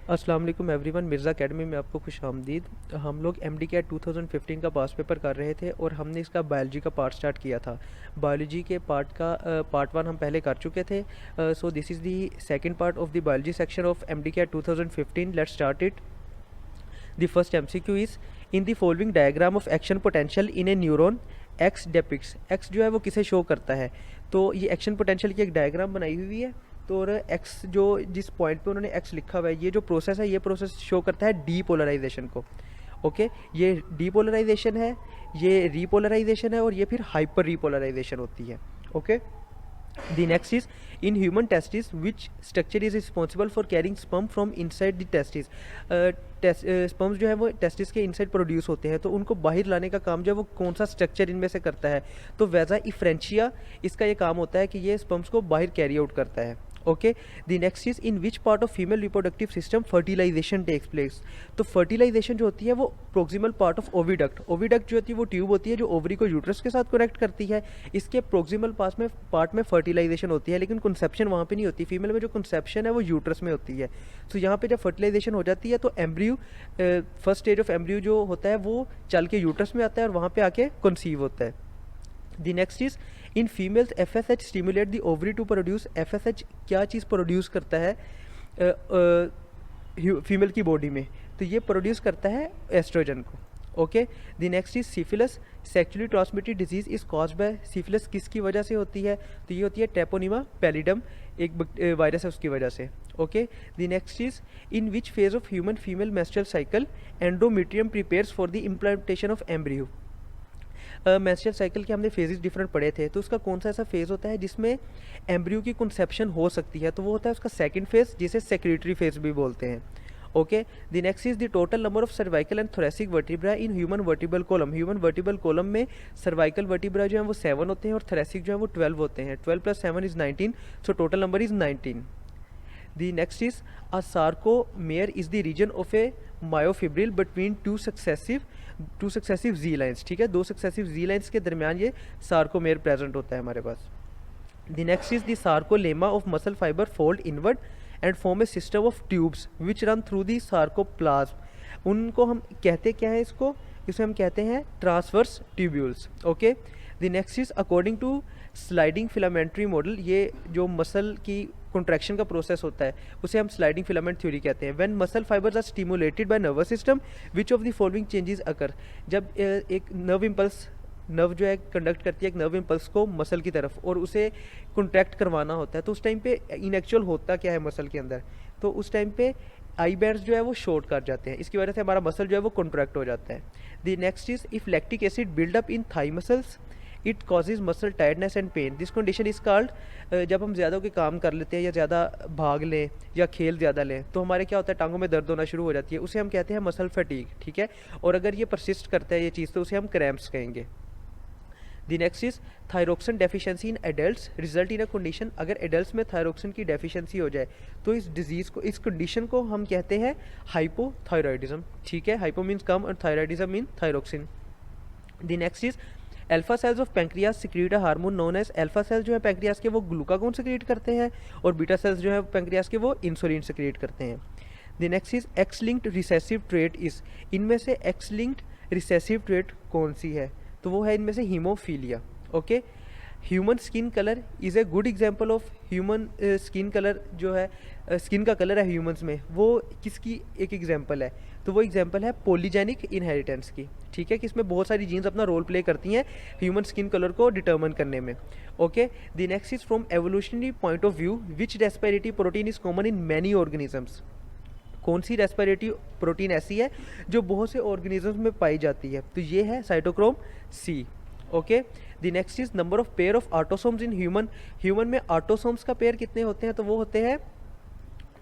अस्सलाम वालेकुम everyone, Mirza academy में आपको खुश आमदीद। हम लोग एमडी कैट 2015 का पास पेपर कर रहे थे और हमने इसका बायोलॉजी का पार्ट स्टार्ट किया था। बायोलॉजी के पार्ट वन हम पहले कर चुके थे। So this is the second part of the biology section of MD cat 2015। Let's start it. The first MCQ is in the following diagram of action potential in a neuron X depicts. X जो है वो किसे show करता है, तो ये action potential की एक डायग्राम बनाई हुई है। तो और एक्स जो जिस पॉइंट पे उन्होंने एक्स लिखा हुआ है, ये जो प्रोसेस है ये प्रोसेस शो करता है डीपोलराइजेशन को। ओके, ये डीपोलराइजेशन है, ये रीपोलराइजेशन है और ये फिर हाइपर रीपोलराइजेशन होती है। Okay, the next is in human testis which structure is responsible for carrying sperm from inside the testis। Sperms जो है वो टेस्टिस के इनसाइड प्रोड्यूस होते हैं, तो उनको बाहर लाने का काम जो है वो कौन सा स्ट्रक्चर इनमें से करता है, तो वेजा इफ्रेंशिया इसका ये काम होता है कि ये स्पर्म्स को बाहर कैरी आउट करता है। Okay, the next is in which part of female reproductive system fertilization takes place. तो फर्टिलाइजेशन जो होती है वो proximal part of oviduct. Oviduct जो होती है वो ट्यूब होती है जो ओवरी को यूट्रस के साथ कनेक्ट करती है। इसके प्रोक्सिमल पार्ट में फर्टिलाइजेशन होती है, लेकिन कंसेप्शन वहाँ पे नहीं होती। फीमेल में जो कंसेप्शन है वो यूट्रस में होती है। तो यहाँ पे जब फर्टिलाइजेशन हो जाती है तो embryo, first stage of embryo जो होता है वो चल के यूट्रस में आता है और वहाँ पे आके कंसीव होता है। The next is in females FSH stimulate the ovary to produce. FSH क्या चीज़ प्रोड्यूस करता है फीमेल की बॉडी में, तो ये प्रोड्यूस करता है एस्ट्रोजन को। Okay, the next is syphilis sexually transmitted disease is caused by. Syphilis किसकी वजह से होती है, तो ये होती है ट्रेपोनिमा पैलिडम, एक वायरस है उसकी वजह से। Okay, the next is in which phase of human female menstrual cycle endometrium prepares for the implantation of embryo. Menstrual cycle के हमने फेजेस डिफरेंट पढ़े थे, तो उसका कौन सा ऐसा फेज होता है जिसमें एम्ब्रियो की कंसेप्शन हो सकती है, तो वो होता है उसका सेकंड फेज, जिसे सेक्रेटरी फेज भी बोलते हैं। Okay, the next is the total number of cervical and thoracic vertebra in human vertebral column. Human vertebral column में सर्वाइकल वर्टिब्रा जो है वो 7 होते हैं और थोरेसिक जो है वो 12 होते हैं। 12 + 7 is 19, so total number is 19। The next is a sarcomere is the region of a myofibril between two successive Z lines। ठीक है, 2 successive Z lines के दरमियान ये sarcomere present होता है हमारे पास। The next is the sarcolemma of muscle fiber fold inward and form a system of tubes which run through the sarcoplasm। उनको हम कहते क्या है, इसे हम कहते हैं transverse tubules. Okay, the next is according to sliding filamentary model. ये जो मसल की कॉन्ट्रैक्शन का प्रोसेस होता है उसे हम स्लाइडिंग फिलामेंट थ्योरी कहते हैं। When muscle fibres are stimulated by nervous system which of the following changes occur. जब एक नर्व जो है कंडक्ट करती है एक नर्व इम्पल्स को मसल की तरफ और उसे कॉन्ट्रैक्ट करवाना होता है, तो उस टाइम पे इन एक्चुअल होता क्या है मसल के अंदर, तो उस टाइम पे आई बैंड्स जो है वो शॉर्ट कर जाते हैं, इसकी वजह से हमारा मसल जो है वो कॉन्ट्रैक्ट हो जाता है। The next is if lactic acid build up in thigh muscles it causes muscle tiredness and pain. This condition is called, जब हम ज़्यादा के काम कर लेते हैं या ज़्यादा भाग लें या खेल ज़्यादा लें तो हमारे क्या होता है, टांगों में दर्द होना शुरू हो जाती है, उसे हम कहते हैं मसल फटीग। ठीक है, और अगर ये परसिस्ट करता है ये चीज़ तो उसे हम क्रैम्प्स कहेंगे। The next is thyroxine deficiency in adults result in a condition. अगर एडल्ट्स में थायरोक्सिन की डेफिशिएंसी हो जाए तो इस डिजीज़ को, इस कंडीशन को हम कहते हैं हाइपोथायरॉयडिज्म। ठीक है, हाइपो मीन्स कम और thyroidism mean thyroxine. The next is alpha cells of pancreas secrete a hormone known as. Alpha cells जो है पैंक्रियास के वो ग्लूकागोन सिक्रीट करते हैं और बीटा सेल्स जो है पैंक्रियास के वो इंसुलिन सिक्रीट करते हैं। The next is x linked recessive trait is. इनमें से एक्स लिंक्ड रिसेसिव ट्रेट कौन सी है, तो वो है इनमें से haemophilia. Okay, human skin colour is a good example of human skin colour जो है स्किन का कलर है ह्यूमंस में, वो किसकी एक एग्जाम्पल है, तो वो एग्जाम्पल है पॉलीजेनिक इनहेरिटेंस की। ठीक है, कि इसमें बहुत सारी जीन्स अपना रोल प्ले करती हैं ह्यूमन स्किन कलर को डिटर्मिन करने में। Okay, the next is from evolutionary point of view which respiratory protein is common in many organisms. कौन सी रेस्पिरेटरी प्रोटीन ऐसी है जो बहुत से ऑर्गेनिजम्स में पाई जाती है, तो ये है cytochrome C. Okay, the next is number of pair of autosomes in human. Human में ऑटोसोम्स का पेयर कितने होते हैं, तो वो होते हैं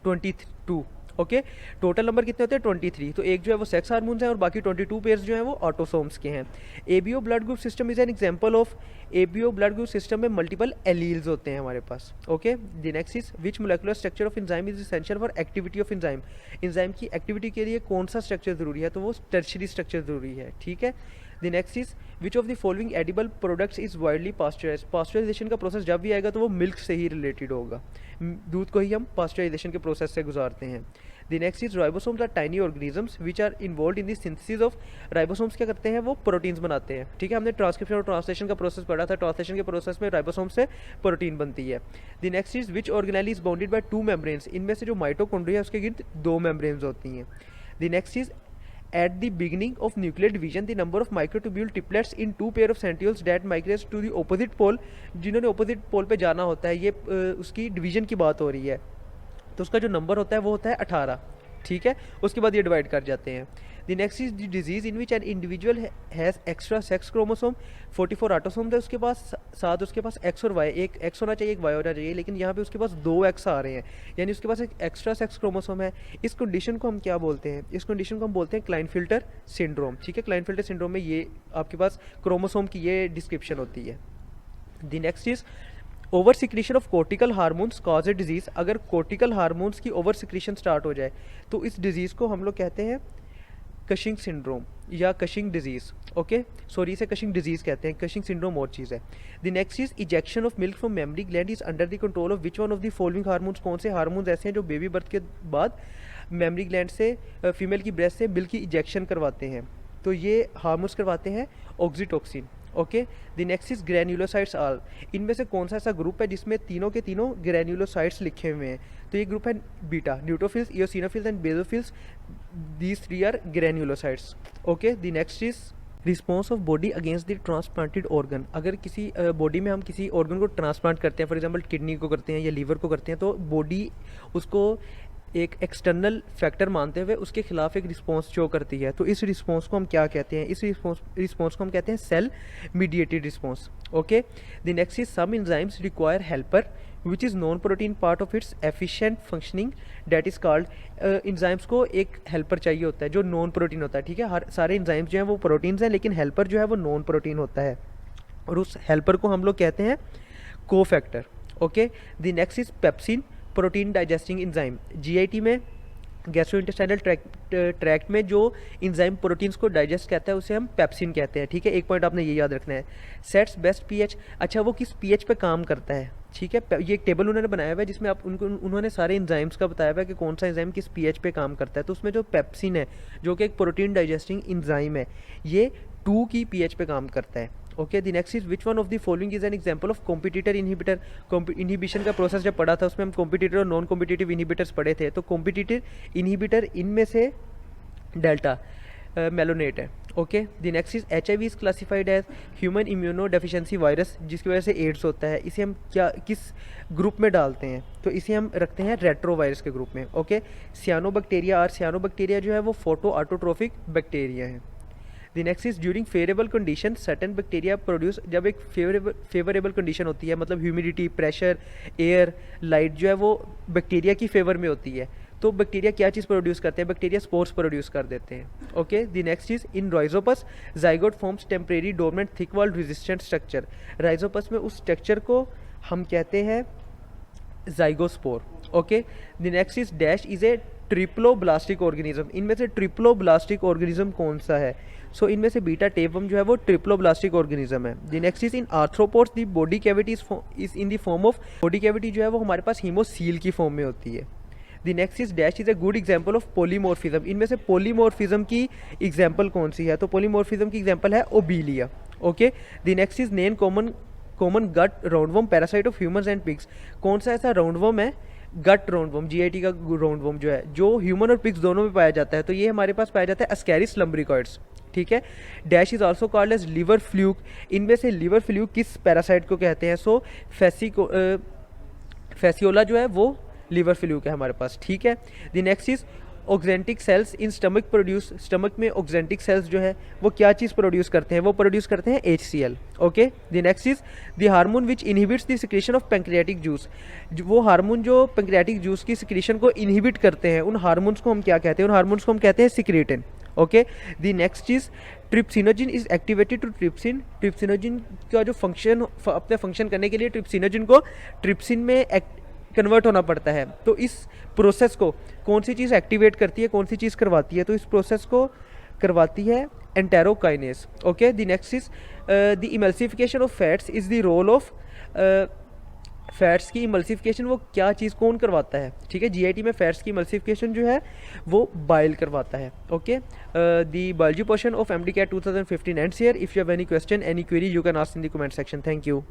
22। ओके, टोटल नंबर कितने होते हैं 23। तो एक जो है वो सेक्स हार्मोन्स है और बाकी 22 पेयर्स जो हैं वो ऑटोसोम्स के हैं। ABO blood group system is an example of. ABO blood group system में मल्टीपल एलील्स होते हैं हमारे पास। Okay, the next is which molecular structure of enzyme is essential for activity of enzyme. Enzyme की activity के लिए कौन सा स्ट्रक्चर जरूरी है, तो वो टर्शियरी स्ट्रक्चर जरूरी है। ठीक है, the next is which of the following edible products is widely pasteurise. Pasteurisation का प्रोसेस जब भी आएगा तो वो मिल्क से ही रिलेटेड होगा, दूध को ही हम पास्चराइजेशन के प्रोसेस से गुजारते हैं। The next is ribosomes are tiny organisms which are involve in the synthesis of. Ribosomes क्या करते हैं, वो प्रोटीन्स बनाते हैं, ठीक है। हमने ट्रांसक्रिप्शन और ट्रांसलेशन का प्रोसेस पढ़ा था, ट्रांसलेशन के प्रोसेस में राइबोसोम से प्रोटीन बनती है। The next is which organelle is bounded by 2 membranes. इनमें से जो माइटोकॉन्ड्रिया है उसके गिर्द 2 मेम्ब्रेन्स होती हैं। The next is at the beginning of nuclear division the number of microtubule triplets in 2 pair of centrioles that migrates to the opposite pole। जिन्होंने opposite pole पे जाना होता है, ये उसकी डिवीजन की बात हो रही है, तो उसका जो नंबर होता है वो होता है 18, ठीक है। उसके बाद ये डिवाइड कर जाते हैं। The next is the disease in which an individual has extra sex chromosome. 44 autosome है उसके पास, साथ उसके पास एक्स और वाई, एक एक्स होना चाहिए एक वाई होना चाहिए, लेकिन यहाँ पे उसके पास 2 एक्स आ रहे हैं, यानी उसके पास एक एक्स्ट्रा सेक्स क्रोमोसोम है। इस कंडीशन को हम क्या बोलते हैं, इस कंडीशन को हम बोलते हैं क्लाइनफिल्टर सिंड्रोम, ठीक है। क्लाइनफिल्टर सिंड्रोम में ये आपके पास क्रोमोसोम की ये डिस्क्रिप्शन होती है। The next is over secretion of cortical hormones cause a disease. अगर कोर्टिकल हार्मोन्स की ओवर सिक्रीशन स्टार्ट हो जाए तो इस डिजीज़ को हम लोग कहते हैं कशिंग सिंड्रोम या कशिंग डिजीज़, ओके सॉरी, इसे कशिंग डिजीज़ कहते हैं, कशिंग सिंड्रोम और चीज़ है। The next is ejection of milk from mammary gland is under the control of which one of the following hormones. कौन से हार्मोन्स ऐसे हैं जो बेबी बर्थ के बाद मेमरी ग्लैंड से फीमेल की ब्रेस्ट से मिल्क की इजेक्शन करवाते हैं, तो ये हार्मोन्स करवाते हैं oxytocin, okay. The next is granulocytes are. इनमें से कौन सा ऐसा ग्रुप है जिसमें तीनों के तीनों ग्रैन्युलोसाइट्स लिखे हुए हैं, तो ये ग्रुप है beta, neutrophils, eosinophils and basophils. These 3 are granulocytes, okay. The next is response of body against the transplanted organ. अगर किसी बॉडी में हम किसी ऑर्गन को ट्रांसप्लांट करते हैं, फॉर एग्जांपल किडनी को करते हैं या लीवर को करते हैं, तो बॉडी उसको एक एक्सटर्नल फैक्टर मानते हुए उसके खिलाफ एक रिस्पॉन्स शो करती है, तो इस रिस्पॉन्स को हम क्या कहते हैं, इस रिस्पॉन्स को हम कहते हैं cell mediated response, okay. The next is some enzymes require helper which is non protein part of its efficient functioning that is called. Enzymes को एक हेल्पर चाहिए होता है जो नॉन प्रोटीन होता है, ठीक है। हर सारे एंजाइम्स जो हैं वो प्रोटीन्स हैं, लेकिन हेल्पर जो है वो नॉन प्रोटीन होता है, और उस हेल्पर को हम लोग कहते हैं cofactor, okay. The next is pepsin, protein digesting enzyme. GIT में गैस्ट्रोइंटेस्टाइनल ट्रैक्ट में जो एंजाइम प्रोटीन्स को डाइजेस्ट करता है उसे हम पेप्सिन कहते हैं, ठीक है। एक पॉइंट आपने ये याद रखना है। सेट्स बेस्ट पीएच, अच्छा वो किस पीएच पे काम करता है, ठीक है। ये एक टेबल उन्होंने बनाया हुआ है जिसमें आप उन्होंने सारे एंजाइम्स का बताया हुआ है कि कौन सा एंजाइम किस पीएच पे काम करता है, तो उसमें जो पेप्सिन है जो कि एक प्रोटीन डाइजेस्टिंग एंजाइम है, ये 2 की पीएच पे काम करता है, okay. The next is which one of the following is an example of competitor inhibitor. Inhibition का प्रोसेस जब पढ़ा था उसमें हम कॉम्पिटिटर और नॉन कॉम्पिटिटिव इनहिबिटर्स पढ़े थे, तो कॉम्पिटिटिव इनहिबिटर इनमें से डेल्टा मेलोनेट है, okay. The next is HIV is classified as human immunodeficiency virus, जिसकी वजह से एड्स होता है। इसे हम किस ग्रुप में डालते हैं, तो इसे हम रखते हैं रेट्रो वायरस के ग्रुप में, ओके। सियानोबैक्टीरिया सियानोबैक्टीरिया जो है वो फोटो ऑटोट्रोफिक बैक्टीरिया है। The next is during favourable condition certain bacteria produce. जब एक फेवरेबल कंडीशन होती है, मतलब ह्यूमिडिटी, प्रेशर, एयर, लाइट जो है वो बैक्टीरिया की फेवर में होती है, तो बैक्टीरिया क्या चीज़ प्रोड्यूस करते हैं, बैक्टीरिया स्पोर्स प्रोड्यूस कर देते हैं, okay. The next is in rhizopus zygote forms temporary dormant thick walled resistant structure. Rhizopus में उस स्ट्रक्चर को हम कहते हैं zygospore, okay. The next is dash is a triploblastic organism. इनमें से ट्रिप्लोब्लास्टिक ऑर्गेनिज्म कौन सा है, सो इनमें से बीटा टेपम जो है वो ट्रिप्लोब्लास्टिक ऑर्गेनिज्म है। The next is in arthropods the body cavity is in the form of, body cavity जो है वो हमारे पास हीमोसील की फॉर्म में होती है। The next is dash is a good example of polymorphism. इनमें से पोलीमॉर्फिज्म की एग्जाम्पल कौन सी है, तो पोलीमॉर्फिज्म की एग्जाम्पल है Obelia, okay. The next is name common gut roundworm parasite of humans and pigs. कौन सा ऐसा राउंडवर्म है, गट राउंडवर्म, जीआईटी का राउंडवर्म जो है, जो ह्यूमन और पिग्स दोनों में पाया जाता है, तो ये हमारे पास पाया जाता है अस्कैरिस लम्ब्रिकॉइड्स, ठीक है। Dash is also called as liver fluke. इनमें से लिवर फ्लूक किस पैरासाइट को कहते हैं, सो फैसियोला जो है वो लिवर फ्लूक है हमारे पास, ठीक है। The next is oxyntic cells in stomach produce. Stomach में ऑक्जेंटिक सेल्स जो है वो क्या चीज़ प्रोड्यूस करते हैं, वो प्रोड्यूस करते हैं HCl, okay. The next is the hormone which inhibits the secretion of pancreatic juice. वो हार्मोन जो पैंक्रियाटिक जूस की सिक्रीशन को इनहिबिट करते हैं, उन हार्मोन्स को हम क्या कहते हैं, उन हार्मोन्स को हम कहते हैं secretin, okay. The next is trypsinogen is activated to trypsin. Trypsinogen का जो फंक्शन, अपने फंक्शन करने के लिए ट्रिप्सिनोजिन को ट्रिप्सिन में कन्वर्ट होना पड़ता है, तो इस प्रोसेस को कौन सी चीज़ एक्टिवेट करती है, कौन सी चीज़ करवाती है, तो इस प्रोसेस को करवाती है enterokinase, okay. The next is the emulsification of fats is the role of fats की इमल्सिफिकेशन वो क्या चीज़ कौन करवाता है, ठीक है, जीआईटी में फैट्स की इमल्सिफिकेशन जो है वो बाइल करवाता है। Okay, the biology portion of MD cat 2015 ends here. If you have any question, any query, you can ask in the comment section. Thank you.